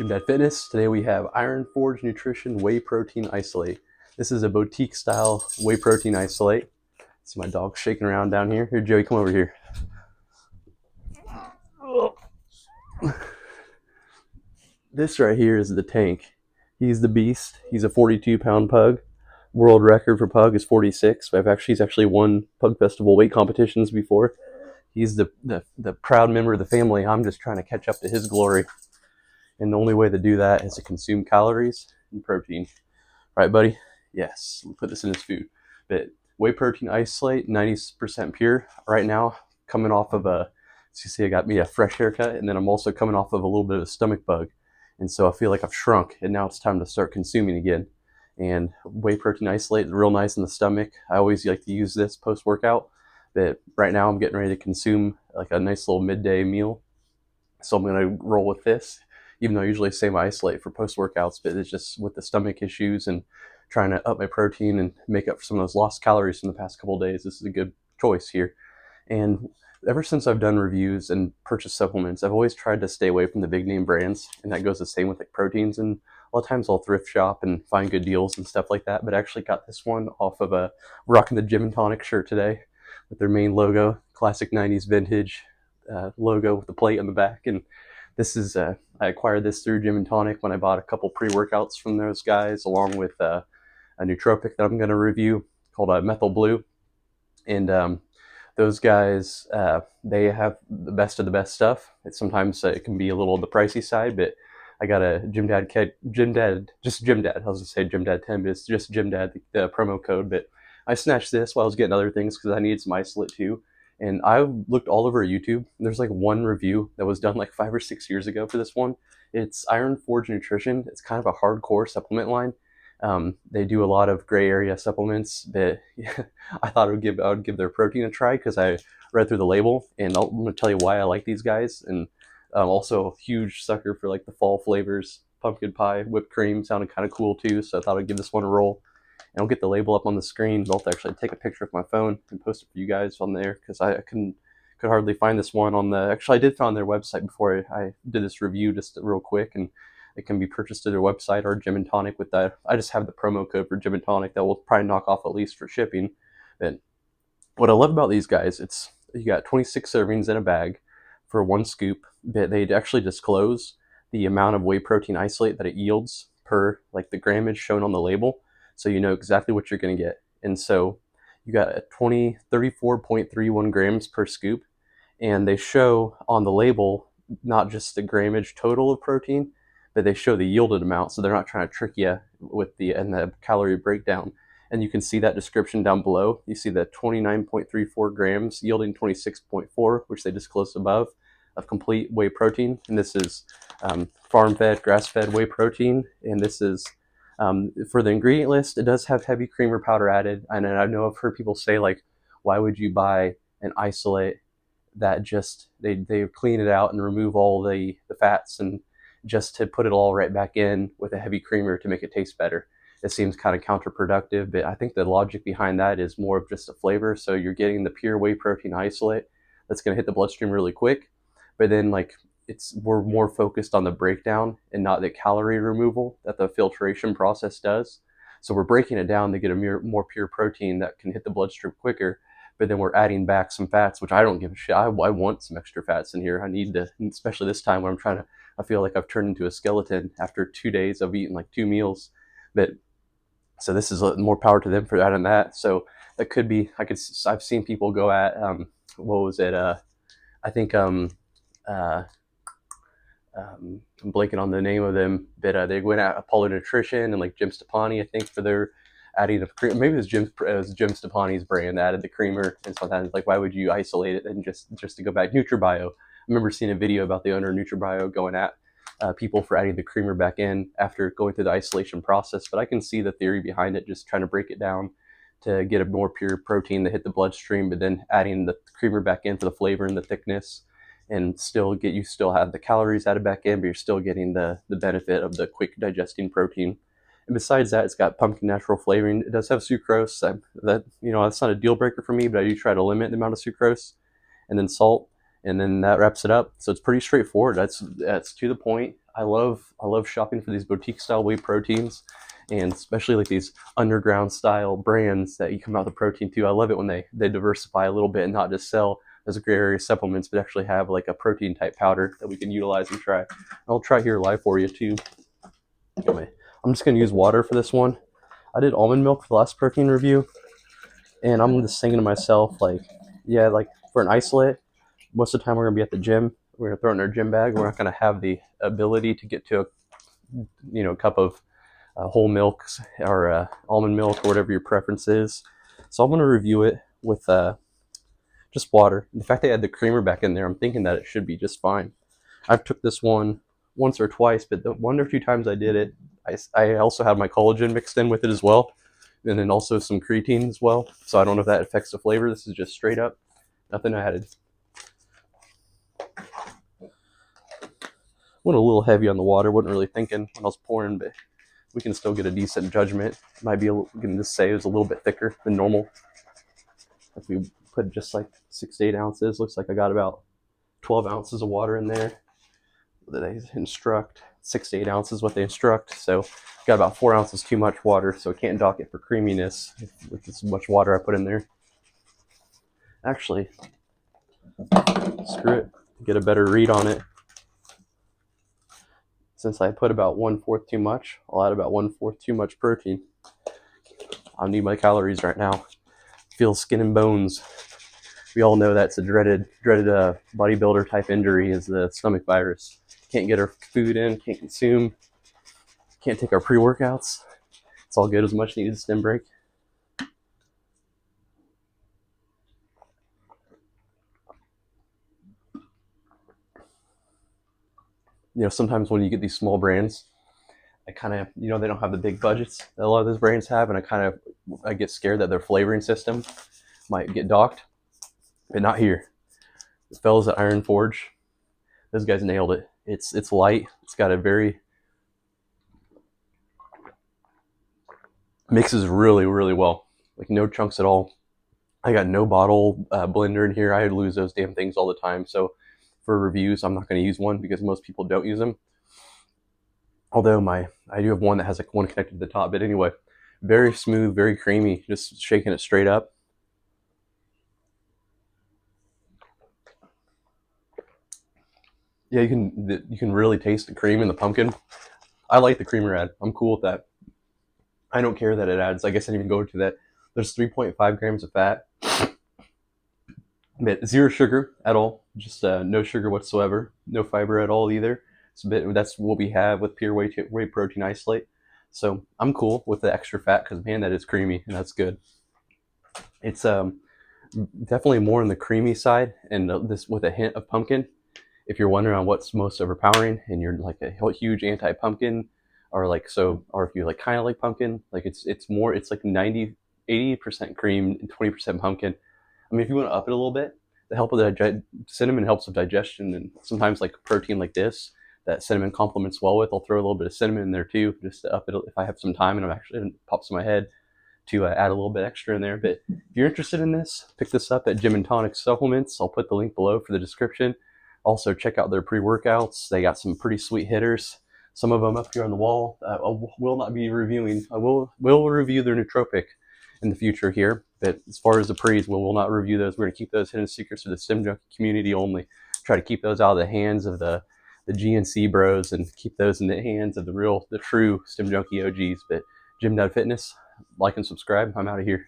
Jim Dad Fitness. Today we have Iron Forge Nutrition Whey Protein Isolate. This is a boutique style whey protein isolate. See my dog shaking around down here. Here, Joey, come over here. This right here is the tank. He's the beast. He's a 42-pound pug. World record for pug is 46. He's actually won pug festival weight competitions before. He's the proud member of the family. I'm just trying to catch up to his glory. And the only way to do that is to consume calories and protein. Right, buddy? Yes, we'll put this in his food. But whey protein isolate, 90% pure. Right now, coming off of as you see, I got me a fresh haircut, and then I'm also coming off of a little bit of a stomach bug. And so I feel like I've shrunk, and now it's time to start consuming again. And whey protein isolate is real nice in the stomach. I always like to use this post-workout. But right now I'm getting ready to consume like a nice little midday meal. So I'm going to roll with this, even though I usually say my isolate for post-workouts, but it's just with the stomach issues and trying to up my protein and make up for some of those lost calories from the past couple of days. This is a good choice here. And ever since I've done reviews and purchased supplements, I've always tried to stay away from the big name brands, and that goes the same with like proteins. And a lot of times I'll thrift shop and find good deals and stuff like that, but I actually got this one off of rocking the Gym and Tonic shirt today with their main logo, classic 90s vintage logo with the plate on the back. And this is I acquired this through Gym and Tonic when I bought a couple pre-workouts from those guys, along with a nootropic that I'm going to review called Methyl Blue. And those guys, they have the best of the best stuff. Sometimes it can be a little on the pricey side, but I got a Gym Dad. I was going to say Gym Dad 10, but it's just Gym Dad, the promo code. But I snatched this while I was getting other things because I needed some isolate too. And I looked all over YouTube. There's like one review that was done like 5 or 6 years ago for this one. It's Iron Forge Nutrition. It's kind of a hardcore supplement line. They do a lot of gray area supplements, but I thought I would give their protein a try because I read through the label, and I'm going to tell you why I like these guys. And also a huge sucker for like the fall flavors. Pumpkin pie, whipped cream sounded kind of cool too, so I thought I'd give this one a roll. And I'll get the label up on the screen. I'll actually take a picture of my phone and post it for you guys on there because I could hardly find this one on the. Actually, I did find their website before I did this review just real quick, and it can be purchased at their website or Gym and Tonic with that. I just have the promo code for Gym and Tonic that will probably knock off at least for shipping. But what I love about these guys, it's you got 26 servings in a bag for one scoop, but they actually disclose the amount of whey protein isolate that it yields per like the grammage shown on the label, so you know exactly what you're going to get. And so you got a 34.31 grams per scoop, and they show on the label not just the grammage total of protein, but they show the yielded amount, so they're not trying to trick you with the calorie breakdown. And you can see that description down below. You see the 29.34 grams yielding 26.4, which they disclosed above, of complete whey protein. And this is farm-fed, grass-fed whey protein. And this is, for the ingredient list, it does have heavy creamer powder added. And I know I've heard people say, like, why would you buy an isolate that just, they clean it out and remove all the fats and just to put it all right back in with a heavy creamer to make it taste better. It seems kind of counterproductive, but I think the logic behind that is more of just a flavor. So you're getting the pure whey protein isolate that's going to hit the bloodstream really quick, but then like we're more focused on the breakdown and not the calorie removal that the filtration process does. So we're breaking it down to get a more pure protein that can hit the bloodstream quicker, but then we're adding back some fats, which I don't give a shit. I want some extra fats in here. I need to, especially this time when I feel like I've turned into a skeleton after 2 days of eating like 2 meals. But so this is more power to them for adding that. So that could be, I've seen people go at, what was it? I think, I'm blanking on the name of them, but they went at Apollo Nutrition and like Jim Stepani, I think, for their adding of cream. Maybe it was Jim Stepani's brand that added the creamer. And sometimes like, why would you isolate it? And just to go back, NutriBio. I remember seeing a video about the owner of NutriBio going at people for adding the creamer back in after going through the isolation process. But I can see the theory behind it, just trying to break it down to get a more pure protein that hit the bloodstream, but then adding the creamer back in for the flavor and the thickness, and you still have the calories added back in, but you're still getting the benefit of the quick digesting protein. And besides that, it's got pumpkin natural flavoring. It does have sucrose. That's not a deal breaker for me, but I do try to limit the amount of sucrose, and then salt, and then that wraps it up. So it's pretty straightforward. That's to the point. I love shopping for these boutique style whey proteins, and especially like these underground style brands that you come out with protein too. I love it when they diversify a little bit and not just sell as a gray area supplements, but actually have like a protein type powder that we can utilize and try. I'll try here live for you too. Anyway, I'm just gonna use water for this one. I did almond milk for the last protein review, and I'm just thinking to myself, like, yeah, like for an isolate, most of the time we're gonna be at the gym. We're gonna throw it in our gym bag. We're not gonna have the ability to get to a cup of whole milks or almond milk or whatever your preference is. So I'm gonna review it with just water. The fact they had the creamer back in there, I'm thinking that it should be just fine. I've took this one once or twice, but the one or two times I did it, I also had my collagen mixed in with it as well, and then also some creatine as well. So I don't know if that affects the flavor. This is just straight up, nothing added. Went a little heavy on the water. Wasn't really thinking when I was pouring, but we can still get a decent judgment. Might be we can just say it was a little bit thicker than normal. If we put just like 6 to 8 ounces, looks like I got about 12 ounces of water in there that they instruct. 6 to 8 ounces what they instruct. So got about 4 ounces too much water, so I can't dock it for creaminess with as much water I put in there. Actually, screw it, to get a better read on it. Since I put about 1/4 too much, I'll add about 1/4 too much protein. I need my calories right now. Feel skin and bones. We all know that's a dreaded bodybuilder type injury is the stomach virus. Can't get our food in, can't consume, can't take our pre-workouts. It's all good as much needed stim break. Sometimes when you get these small brands, I kind of, they don't have the big budgets that a lot of those brands have, and I get scared that their flavoring system might get docked, but not here. The fellas at Iron Forge, those guys nailed it. It's light. It's got a very mixes really, really well. Like no chunks at all. I got no bottle blender in here. I lose those damn things all the time. So for reviews, I'm not going to use one because most people don't use them. Although I do have one that has like one connected to the top. But anyway, very smooth, very creamy. Just shaking it straight up. Yeah, you can really taste the cream and the pumpkin. I like the creamer add. I'm cool with that. I don't care that it adds. I guess I didn't even go to that. There's 3.5 grams of fat, but zero sugar at all. Just no sugar whatsoever. No fiber at all either. That's what we have with pure whey protein isolate. So I'm cool with the extra fat because man, that is creamy and that's good. It's definitely more on the creamy side, and this with a hint of pumpkin. If you're wondering on what's most overpowering, and you're like a huge anti-pumpkin, or if you like kind of like pumpkin, like it's like 80% cream and 20% pumpkin. I mean, if you want to up it a little bit, the help of cinnamon helps with digestion, and sometimes like protein like this, that cinnamon complements well with. I'll throw a little bit of cinnamon in there too, just to up it if I have some time and it pops in my head to add a little bit extra in there. But if you're interested in this, pick this up at Gym and Tonic Supplements. I'll put the link below for the description. Also, check out their pre-workouts. They got some pretty sweet hitters. Some of them up here on the wall. I will not be reviewing. I will review their nootropic in the future here. But as far as the pre's, we'll not review those. We're going to keep those hidden secrets for the Stim Junkie community only. Try to keep those out of the hands of the GNC bros and keep those in the hands of the true Stim Junkie OGs. But Gym Fitness, like and subscribe. I'm out of here.